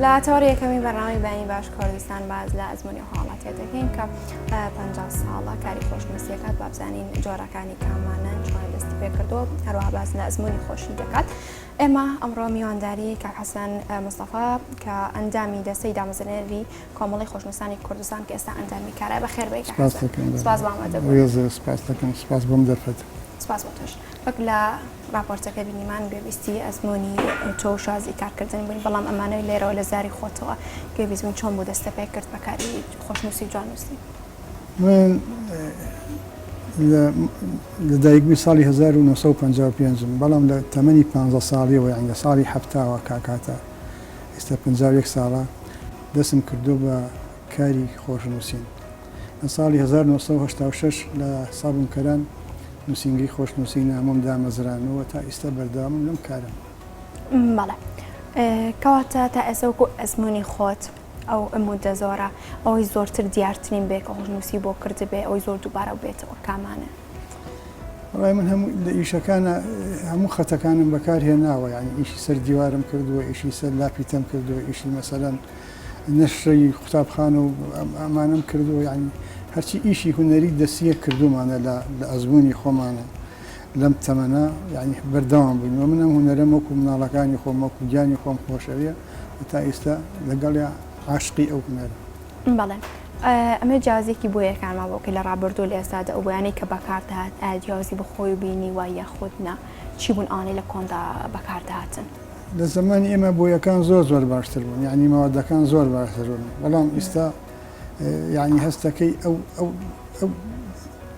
لا توري كمي برنامج بینی باش کردستان باز لازمونی حالات دکین که 50 ساله کاری خوشنویسی کرد و بزنین جارکانی کاملا چون دستی بکردو هر وقت باز لازمونی خوشی دکات اما امروز میانداری که حسن مصطفی که اندامی دستی دامزنری کاملی خوشنویسانی کردستان که است اندامی کاره بخیر بیک حسن سپاس بامده بود سپاس بام درفت سپاس باتش بقلا راپورتك بینی من گویستی ازمونی تو شازی کار کردن بینی بلام امانه لیرا و لزاری خودتوا گویزمون چون بود استفاده کرد بکاری خوشنویسی جانویسی من لدایگوی سالی 1955 بلام لتمنی 15 سالی و یعنی سالی هفتا و کاکاتا است 51 ساله دستم کردو با کاری خوشنویسی سالی 1986 لصابون کردن نووسینگی خۆشنووسینە هەموم دامەزرانەوە تا ئێستا بەردەوامم لەم کارم. بەڵێ کەواتە تا ئێستا ئەزمموی خۆت ئەو ئەمودە زۆرە ئەوەی زۆرتر دیارترین بێ کە خۆشنووسی بۆ کرد بێ ئەوەی زۆر دووبارە بێتەوە کامانە. وڵای من هەموو لە ئیشەکانە هەموو خەتەکانم بەکارهێناوە یعنی ئیشی سەر دیوارم کردووە ئیشی سەر لاپیتەم کردووە ئیشی مەسەلەن نەشری قوتابخانە و ئەمانم کردووە یعنی هەرچی ئیشی هونەری دەستیە کردومانە لە ئەزمموی خۆمانە لەم تەمەنە یعنی بەردەوام بووینەوە من ئەم هونەرە وەکو مناڵەکانی خۆم وەکو گیانی خۆم خۆشەویە تا ئێستا لەگەڵ عاشقی ئەو هونەرە. بەڵێ ئەمە جیازێکی بۆ یەکانمان بۆکە لە ڕابردوو لە ئێستادا ئەو بەیانەی کە بەکاردەهات ئاجیازی بەخۆی بینی وای یاخودنا چی بوون ئانەی لە کۆندا بەکاردەهاتن. لە زمانی ئێمە بۆیەکان زۆر باشتر بوون یعنی ماوەدەکان زۆر باشتر بوون بەڵام ئێستا يعني هەستەکەی ئەو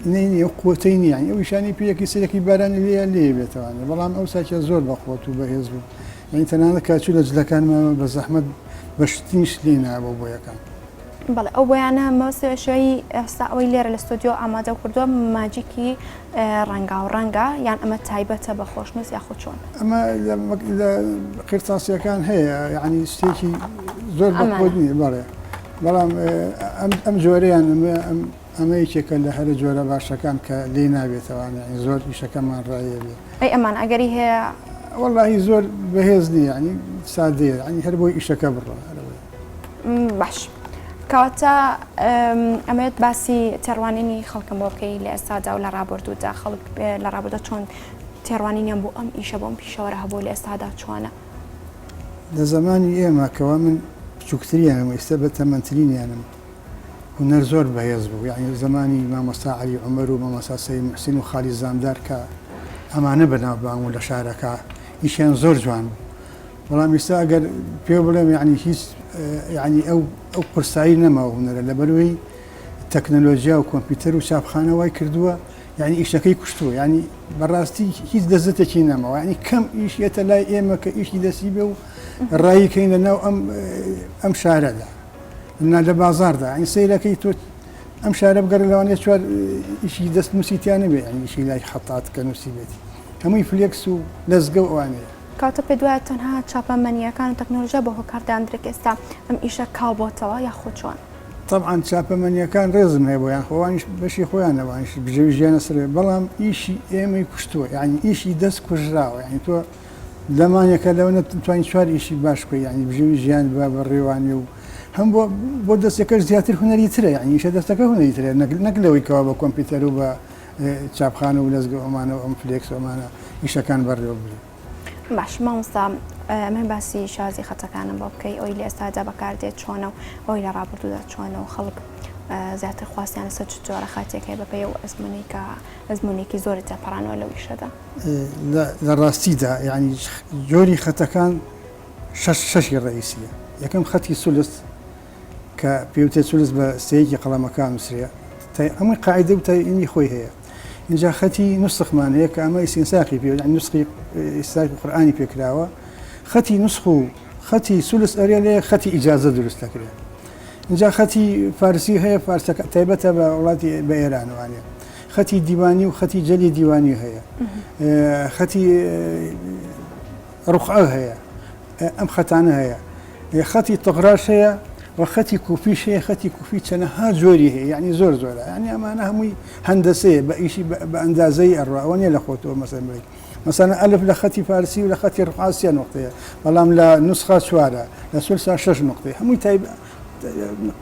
نینی ئەو قوتەی نی یعنی ئەو ئیشانی پێیەکی سەرێکی بارانی لێ بێتەوانێ بەڵام ئەو ساکە زۆر بەخۆت و بەهێز بوو یعنی تەنانەت کاچوو لە جلەکانمانە بە زەحمەت بەشتینش لێ نابوو بۆیەکان. بەڵێ ئەو بۆیانە مەوسشەی ئێستا ئەوەی لێرە لە ستۆدیۆ ئامادە کردووە ماجیکی ڕەنگە یان ئەمە تایبەتە بە خۆشنووس یاخود چۆن؟ ئەمە لە قرتاسیەکان هەیە یعنی شتێکی زۆر بەخۆت نییە بەڵێ بەڵام ئەم جۆرەیان ئەمە یەکێکە لە هەرە جۆرە باشەکان کە لێ نابێتەوان یعنی زۆر ئیشەکەمان ڕایە بێ. ئەی ئەمان ئەگەری هەیە وەڵاهی زۆر بەهێز نییە ینی سادەیە ینی هەر بۆی ئیشەکە بڕۆ. باش کەواتە ئەمەوێت باسی تێڕوانینی خەڵکم بۆ بکەی لە ئێستادا و لە ڕابردوودا خەڵک لە ڕابردە چۆن تێڕوانینیان بۆ ئەم ئیشە بۆم پیشەوەرە هەبوو لە ئێستادا چۆنە؟ لە زمانی ئێمە کەوا من بچووکتریانم ئێستا بە تەمەنترینیانم هونەر زۆر بەهێز بوو یعنی زمانی مامۆستا عەلی عومەر و مامۆستا سەید موحسین و خالی زامدار کە ئەمانە بەناوبانگ و لە شارەکە ئیشیان زۆر جوان بوو بەڵام ئێستا ئەگەر پێ بڵێم یعنی هیچ یعنی ئەو قورسایی نەماوە هونەرە لەبەرەوەی تەکنەلۆژیا و کۆمپیوتەر و چاپخانە وای کردووە یعنی ئیشەکەی کوشتووە یعنی بەڕاستی هیچ دەزتێکی نەماوە یعنی کەم ئیشێتە لای ئێمە کە ئیشی دەستی بێ و ڕاییکەین لەناو ئەم شارەدا لە بازاردا ئەین سەیرەکەی تۆ ئەم شارە بگەڕ لەوانەیە چوار ئیشی دەست نووسیتیانە بێ ئەنی ئیشی لای خەتات کە نووسی بێتی هەمووی فلێکس و لەزگە و ئەوانەیە. کاتە پێ دوایە تەنها چاپەمەنیەکان و تەکنۆلۆژیا بۆ هۆکاردانرێک ئێستا ئەم ئیشە کاڵ بۆتەوە یاخود چۆن؟ طبعا چاپەمەنیەکان ڕێزم هەیە بۆیان خۆوانیش بەشی خۆیانەوانیش بژێوی ژیانە سەر بەڵام ئیشی ئێمەی کوشتووە یعنی ئیشی دەست کوژراوە یعنی تۆ لەمانەکە لەوە نەتوانین چوار ئیشی باش بکەی یعنی بژێوی ژیان بە بەڕێوانی و هەم بۆ دەستەکەش زیاتر هونەری ترە یعنی ئیشە دەستەکە هونەری ترە نەک لەوەی کەوا بە کۆمپیوتەر و بە چاپخانە و لەزگە ئەمانە و ئەم فلێکس ئەمانە ئیشەکان بەڕێوە بێ. باش مامۆستا ئەمە باسی شازی خەتەکانم بۆ بکەی ئەوی لە ئێستادا بەکاردێت چۆنە و ئەوی لە ڕابردوودا چۆنە و خەڵک زیاتر خواستیان لەسەر جۆرە خاتێکەکەی بەپێ و ئەزمموونێکی زۆری تێپەڕانەوە لەو ئیشەدا. لە ڕاستیدا یعنی جۆری خەتەکان شەشی ڕئیسیە یەکەم خەتی سولس کە پێوتێ سولس بە سەیەکی قەڵەمەکان نووسرێ ئەمەی قاعدە و تاینی خۆی هەیە اینجا خەتی نوسخمان هەیە کە ئەمە ئیسینساقی پێ نوسخی ئیساقی قورئانی پێکراوە خەتی نوسخ و خەتی سولس ئەرێ لێ خەتی ئیجازە دروست دەکرێت اینجا خەتی فارسی هەیە فارسەکە تایبەتە بە وڵاتی بە ئێرانوانێ خەتی دیوانی و خەتی جەلی دیوانی هەیە خەتی ڕوخە هەیە ئەم خەتانە هەیە خەتی تەغراش هەیە و خەتی کوفیش هەیە خەتی کوفی چەنەها جۆری هەیە یعنی زۆر زۆرە یعنی ئەمانە هەمووی هەندەسەیە بە ئیشی بە ئەندازەی ئەڕوا ئەوە نیە لە خۆتەوە مەسەلەن مثلا ألف لخطي فارسي ولخطي رقاسية نقطة بەڵام لە نسخە چوارە لە سولسا 6 نقطەی هەمووی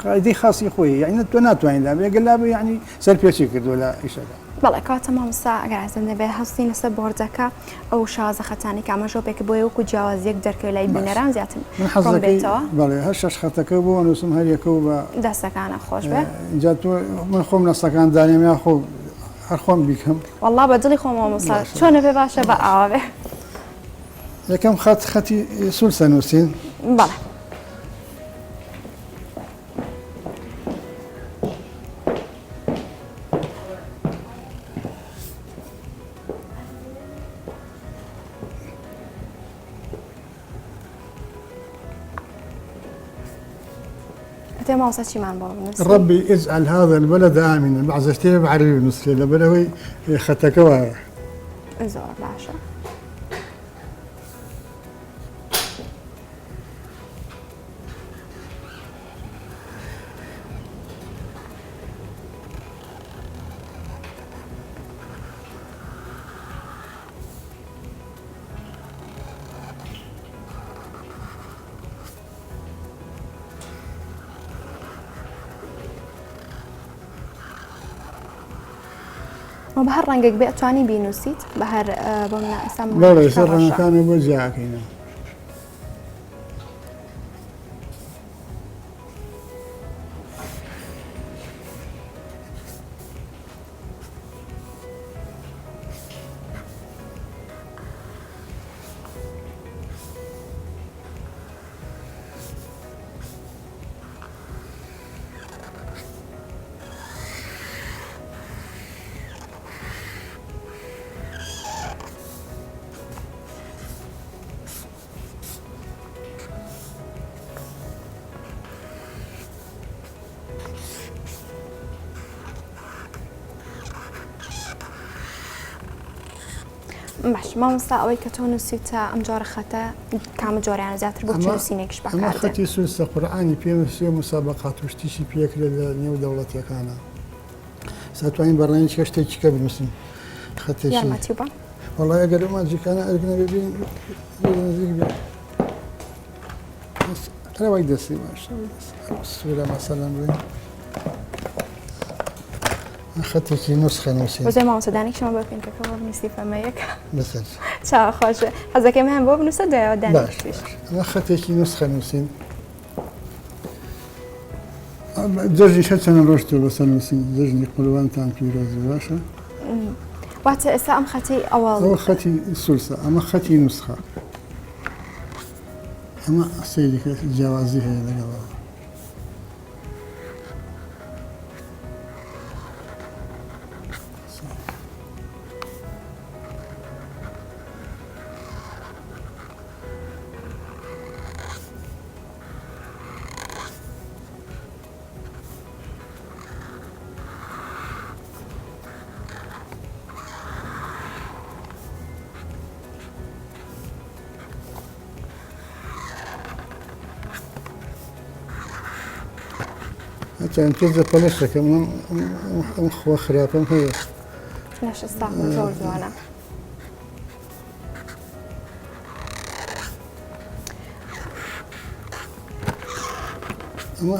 قاعدەی خاصی خۆی یعنی تۆ ناتوانین لا بێ گەلا بێ یعنی سەرپێچی کردووە لە ئیشەکە. بەڵێ کاتە مامۆستا ئەگەر ئازم دەبێ هەستی لەسەر بۆردەکە ئەو شازە خەتانی کە ئەمە ژۆپێکە بۆ وەکو جیاوازیەک دەرکەوێت لای بینەران زیاتر من حەزەکەی بەڵێ هەر 6 خەتەکە بۆ نووسم هەر یەکە و بە دەستەکانە خۆش بێ اینجا تۆ من خۆم نەستەکان دانیم یا خۆ هەر خۆم بیکەم وەڵڵا بە دڵی خۆم مامۆستا چۆنە بێ باشە بە ئاوا بێ یەکەم خەتی سولسە نووسین بەڵێ مامۆستا چیمان بۆ بنووسین ربي اجعل هذا البلد آمنا بعض شتێ بعربی بنووسێ لە بەرەوەی خەتەکە وایە زۆر باشە بە هەر ڕەنگێک بێ ئەتوانی بینووسیت بە هەر بۆ منە ئێستا بەڵێ سەر ڕەنگەکانە بۆ جیاکەینە باش مامۆستا ئەوەی کە تۆ نووسیتە ئەم جۆرە خەتە کامە جۆریانە زیاتر بۆ نووسینێکیش ئەمە بەکاردێت خەتی سولسە قورئانی پێنووسێ مسابقات و شتیشی پێکرێت لە نێو دەوڵەتیەکانە ساتوانین بەڕێنی چ شتێکی کە بنووسین خەتێکی یارمەتی بە وەڵای ئەگەر ماجیکانە ئەرگنە ببین نزیک بێ ئەوەی دەستی باشە سوورە مەسەلەن بێ خەتێکی نوسخە نووسین وەزای مامۆستا دانێکشمان بۆ بکەین کە بۆ بنووسی فەرمەیەک بەسەر چاوە خۆش بێ حەزەکەی هەم بۆ بنووسە دوایەوە دانێکیش ئەمە خەتێکی نوسخە نووسین جەژنی شە چەند ڕۆژ تۆ بەسەر نووسین جەژنی قوربانتان پیرۆزی باشە واتە ئێستا ئەم خەتی ئەوەڵ ئەوە خەتی سولسە ئەمە خەتی نوسخە ئەمە سەیرێکە جیاوازی هەیە لەگەڵەوە چەند پێزە پەلەشەکە من ئەم خوا خراپەم هەیە نەشستا زۆر جوانە ئەمە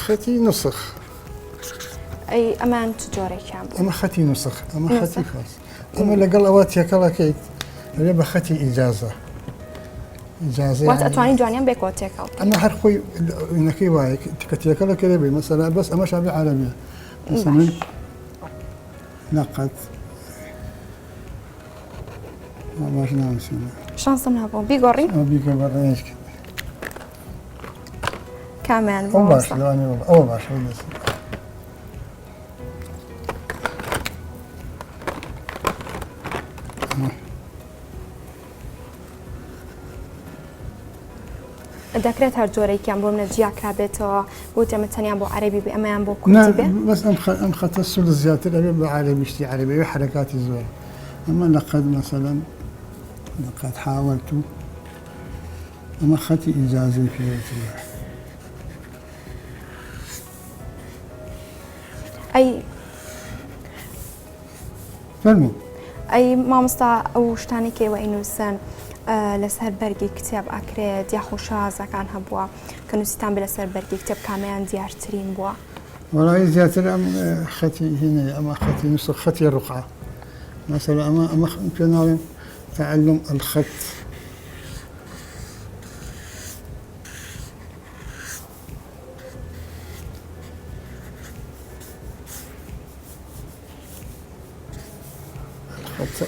خەتی نوسخ ئەی ئەمان چ جۆرێکیان بوو ئەمە خەتی نوسخ ئەمە خەتی خاص ئەمە لەگەڵ ئەوە تێکەڵەکەیت لێ بە خەتی ئیجازە وات ئەتوانی جوانیان بێکەوە تێکەڵ ئەمە هەر خۆی نەکەی وایە کە تێکەڵەکە لێ بێ مەسەلا بەس ئەمە شابێ عەرەبیە مثلا نەقەت باش نامسینە شانسم هەبوو بیگۆڕین ئەو بیکە بەڕێنج کرد کامیان ئەو باش لەوانێ ئەوە باش ئەو دەست دەکرێت هەر جۆرەیەکیان بۆ منە جیاکرا بێتەوە بۆ تێمە تەنیان بۆ عەرەبی بێ ئەمەیان بۆ کوردی بێ بەس ئەم خەتە سولس زیاتر ئەبێ بە عەرەبیشتی عەرەبی حرەکاتی زۆر ئەمە لەقەد مەسەلەن لەقەد حاولت ئەمە خەتی ئیجازەی پێوترە ئەی فەرموو ئەی مامۆستا ئەو شتانی کێوە ئینووسن لەسەر بەرگی کتێب ئەکرێت یاخۆ شازەکان هەبووە کە نووسیتان بێ لەسەر بەرگی کتێب کامیان دیارترین بووە؟ وڵی زیاتر ئەم خەتی هینە ئەمە خەتی نووس خەتی ڕقعە مثلا ئەمە پێ ناڵێن تعلم الخط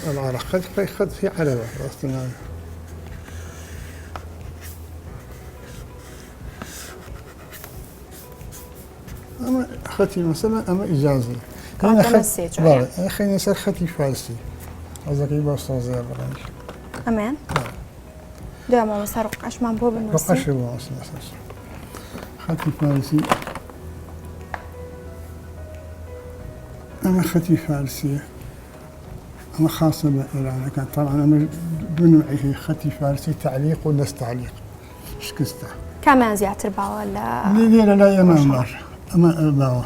العرق خط في علبة أصلا أما خطي مثلا أما إجازي أنا خط بله خليني صار خطي فارسي هذا كي بوصل زي برانش أمان ده ما مسرق أشمان بوب النصي بقاش هو أصلا خطي فارسي أما خطي فارسية أما خاصة بالإعلان كان طبعا أنا بنوعي خطي فارسي تعليق ونص تعليق شكسته كمان زياتر باوا ولا لا يا مامار أما باوا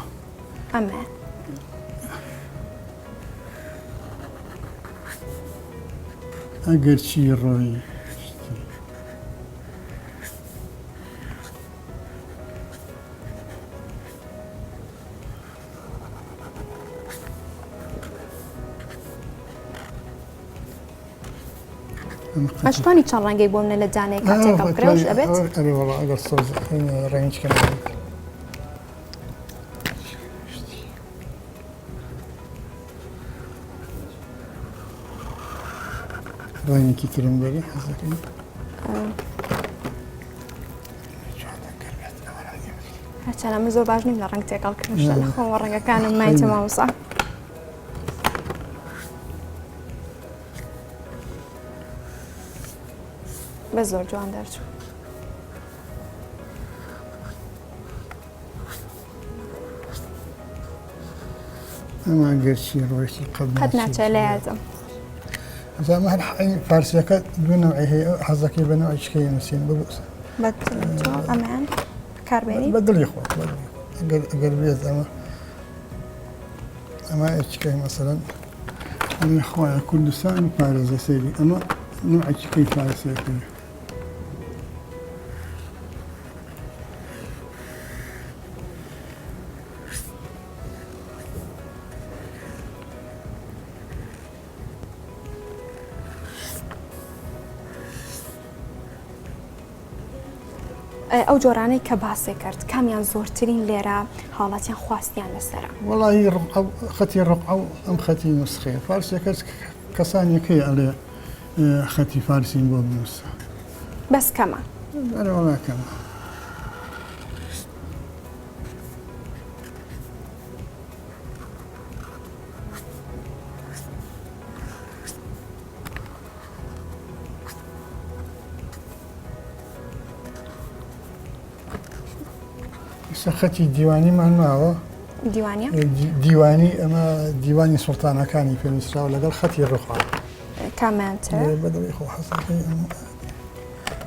أمان أقل شي روي أشتوني كان رنجي بومنا للجاني كاتيك القروش أبد؟ أنا والله أقل صوت رينج كمان رينج كتيرم بالي حسكين هرچی من زور باش نیم رنگ تیکال کنش خو رنگ کانم مایت ماموسا بزور جوان درچو أما قرشي روشي قد ناتش لازم إذا ما هالحين فارسية دون نوعه حظك بنوع شيء مسين ببوس بدل أمان كاربيني بدل يخوة بدل بيز أما إيش مثلا أنا إخوة كل سنة فارسة سيدي أما نوع شيء فارسية كله ئەو جۆرانەی کە باسی کرد کامیان زۆرترین لێرە حاڵەتیان خواستیان لەسەرە والله خەتی ڕقعە و ئەم خەتی نوسخەیە فارسیەکەس کەسانێکی ئەڵێ خەتی فارسین بۆ بنووسە بەس کەمە ئەرە وڵا کەمە خەتی دیوانیمان ماوە دیوانی ئەمە دیوانی سوڵتانەکانی پێنووسراوە لەگەڵ خەتی ڕقعە کامانتر بەدڵی خۆ حەسەکەی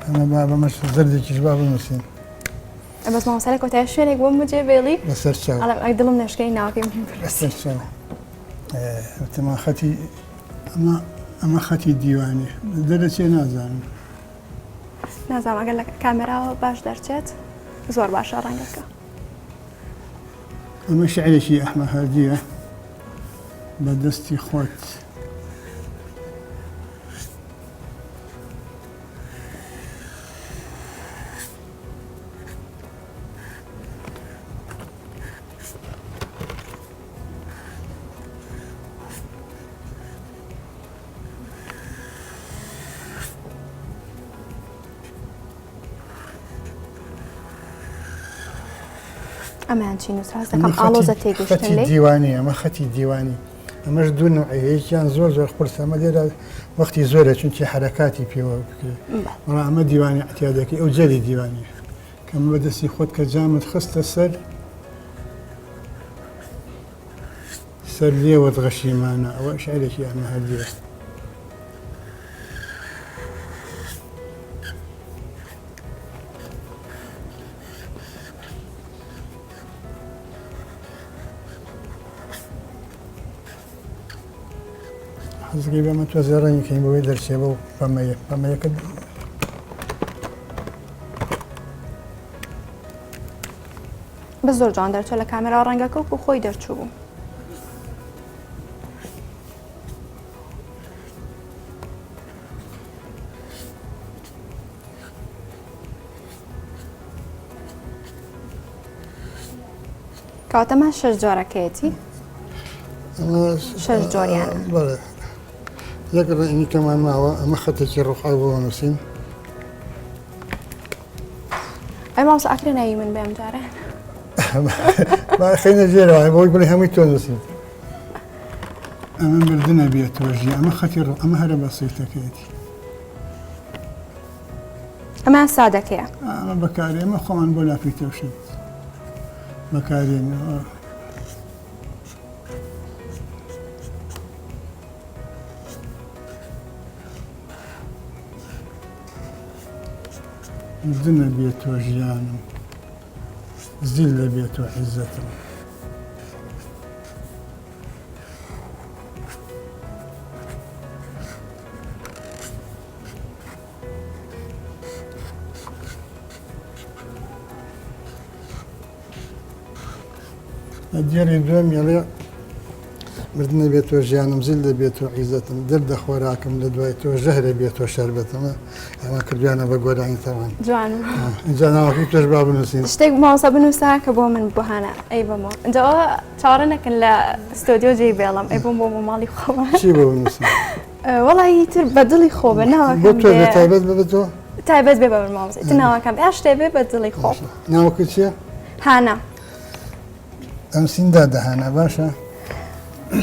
ئەمە با بەمەش زەردێکیش با بنووسین بەس مامۆستا کۆتای شوێنێک بۆم بجێ بێڵی لەسەر چاو ئەڵێ دڵم نەشکەی ناوەکەی لەسەر چاو وتما خەتی ئەمە خەتی دیوانی دەرەچێ نازانم نازانم ئەگەر لە کامێراوە باش دەرچێت زۆر باشە ڕەنگەکە ئەمە شعرێکی ئەحمەد هەردیە بە دەستی خۆت ئەمان چی نووسراز دەکەم ئاڵۆزە تێگەشتن لێ دیوانی ئەمە خەتی دیوانی ئەمەش دوو نوعەیەکیان زۆر قورسە ئەمە لێرە وەختی زۆرە چونکی حرەکاتی پێوە بکرێت بەڵام ئەمە دیوانی اعتیادەکەی ئەو جەلی دیوانی کە بە دەستی خۆت کە جامت خستە سەر لێوەت غەشیمانە ئەوە شعرێکی ئەمە هەردیە حەزەکەی بەمە تۆزێ ڕەنگەکەین بۆی دەرچێ بە و پەمەیەکە بە زۆر جوان دەرچۆ لە کامێرا ڕەنگەکە و خۆی دەرچوو بوو. کاتەمە 6 جۆرەکەیەتی؟ 6 جۆریانە. بەڵێ یەک ڕێنی کەمان ماوە ئەمە خەتێکی ڕووخاو بۆ نووسین. ئەی مامۆستا ئاکرێ ناوی من بێم جارە. خەینە ژێرەوە بۆی بڵێ هەمووی تۆ نووسین. ئەمە بردنە بێتەوە ژی ئەمە خەتی ڕوو ئەمە هەرە بەسیتەکەیەتی. ئەمە سادەکەیە. ئەمە بەکاری ئەمە خۆمان بۆ لاپی تەوشێت بەکارێنەوە. بردنە بێتەوە ژیانم زیل لە بێتەوە عیزەتم. دیێری دوێم یاڵێ بردنە بێتەوە ژیانم زیل لە بێتەوە عیزەتم دەردە خۆراکم لە دوای تۆ ژەهرە بێتەوە شەربەتەمە ئەمە کردویانە بە گۆرانی تەوان. جوان اینجا ناوەکەی تۆش با بنووسین. شتێک مامۆستا بنووسە کە بۆ من بهانە ئەی بەمە ئەنجەوە چاوەڕێ نەکەن لە ستۆدیۆ جێی بێڵم ئەی بۆم بۆ ماڵی خۆمە. چی بۆ بنووسین؟ وەڵی تر بە دڵی خۆ بە بۆ ناوەکەم تۆ بێ تایبەت بە تۆ؟ تایبەت بێ بە من مامۆستا تر ناوەکەم ئا شتێ بێ بە دڵی خۆ. ناوەکە چییە؟ هانە. ئەم سیندا دەهانە باشە؟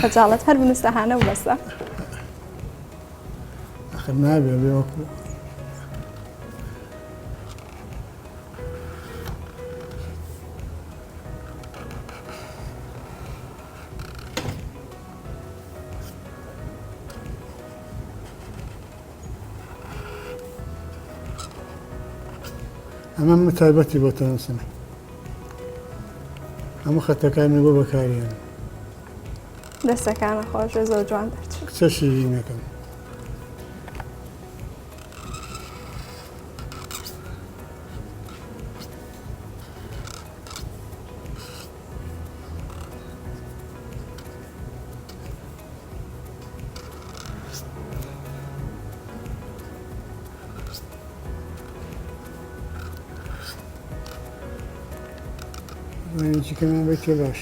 خەجاڵەت هەر بنووسە هانە و بەسە. آخر نابێ بێ وەکو ئەمە من تایبەتی بۆ تەنووسن هەموو خەتەکانی بۆ بەکارێنن. دەستەکانە خۆش زۆر جوان دەرچوو. کچە شیرینەکەم. ڕێنێکی کەمان بێتێ باش.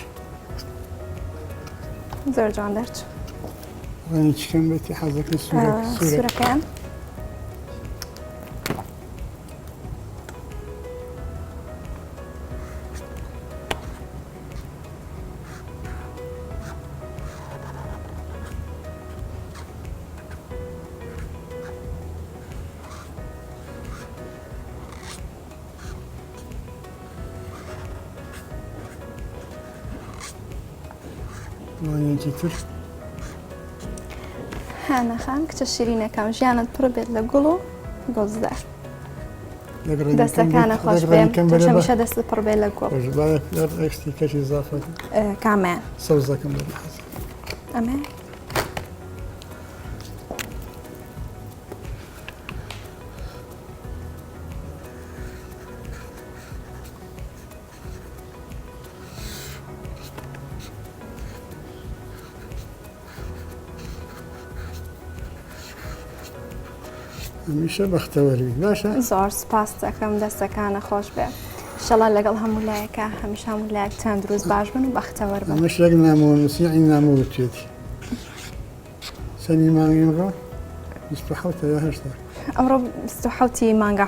زۆر جوان دەرچوو. ڕێنێکی کەم بێتی حەزەکەی سوورەکە. سوورەکەیان ڕێنێکی تر هانەخان کچە شیرینەکەم ژیانت پڕ بێت لە گوڵ و گۆزدار. دەستەکانە خۆش بێ هەمیشە دەست پڕ بێت لە گوڵ. ئەکستی کەشی زافەت کامیان سەوزەکەم بێت حەز. ئەمە هەمیشە بەختەوەری باشە؟ زۆر سپاس دەکەم دەستەکانە خۆش بێ. ئینشەڵا لەگەڵ هەموو لایەکە هەمیشە هەموو لایەک چەند دروست باش بن و بەختەوەر بن. ئەمەش یەک نامەوە نووسین نامەوتێتی. چەندی مانگی ئەمڕۆ؟ 27 یا 8 ئەمڕۆ 27 مانگە.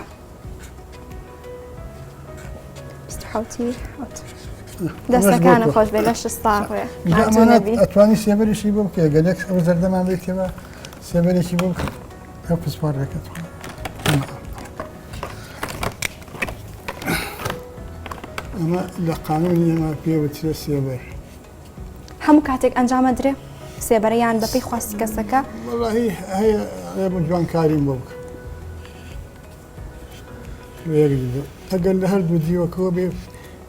27 دەستەکانە خۆش بێ لە شستاڕێ. ئەتوانی سێبەرێکی بۆ بکە گەلێک ئەو زەردەمان بێتەوە سێبەرێکی بۆ بکە. ئەو پسپارەکەت ئەمە لە قانونی ئێمە پێوترێ سێبەر. هەموو کاتێک ئەنجامە درێ سێبەرەیان بەپێی خواستی کەسەکە. وەڵاهی هەیە بۆ جوانکاریم بۆ بکە. ئەگەر لە هەردوو دیوەکەوە بێ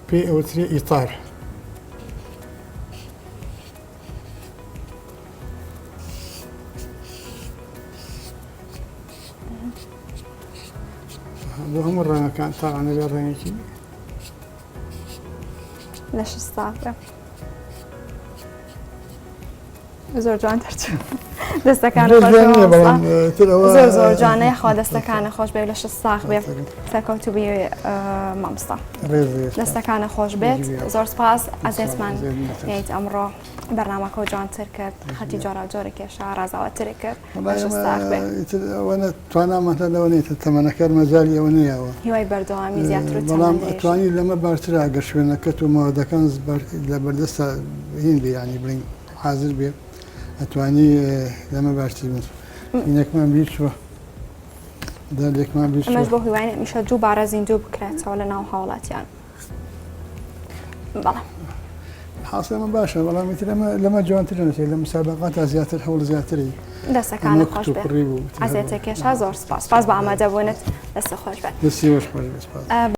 پێی ئەوترێ ئیتار. بۆ هەموو ڕەنگەکان تاوانە بێ ڕەنگێکی لە 6 ساڵە زۆر جوان دەرچوو دەستەکانە زۆر زۆر جوانەیە خوا دەستەکانە خۆش بێ لە 6 ساغ بێ سەرکەوتوبی مامۆستا دەستەکانە خۆش بێت زۆر سپاس ئەزێتمان هێیت ئەمڕۆ بەرنامەکە جوانتر کرد خەتی جۆرا جۆرە کێشا ڕازاوەترە کرد ئەوەنە توانامەتە لەوەنێتە تەمەنەکەر مەجای ئەوە نەیەوە هیوای بەردەوامی زیاتر بەڵام ئەتوانی لەمە باشترە ئەگەر شوێنەکەت و ماوەدەکان لە بەردەستە هین بێ ینی بڵین حاضر بێ ئەتوانی لەمە باشتر بن هینێکمان بیر چوە دەرێکمان بیر ئەمەش بۆ هیوای میشە جوو بارە زیندوو بکرێتەوە لە ناو هاوڵاتیان بەڵام حاصلمە باشە بەڵام لەمە جوانتر نەچێت لە مسابقات تا زیاتر هەوڵ زیاتری دەستەکانە خۆش بێت ئازێتە کێشا زۆر سپاس باز بە ئامادەبوونت دەستە خۆش بێت دەستی خۆش بێت.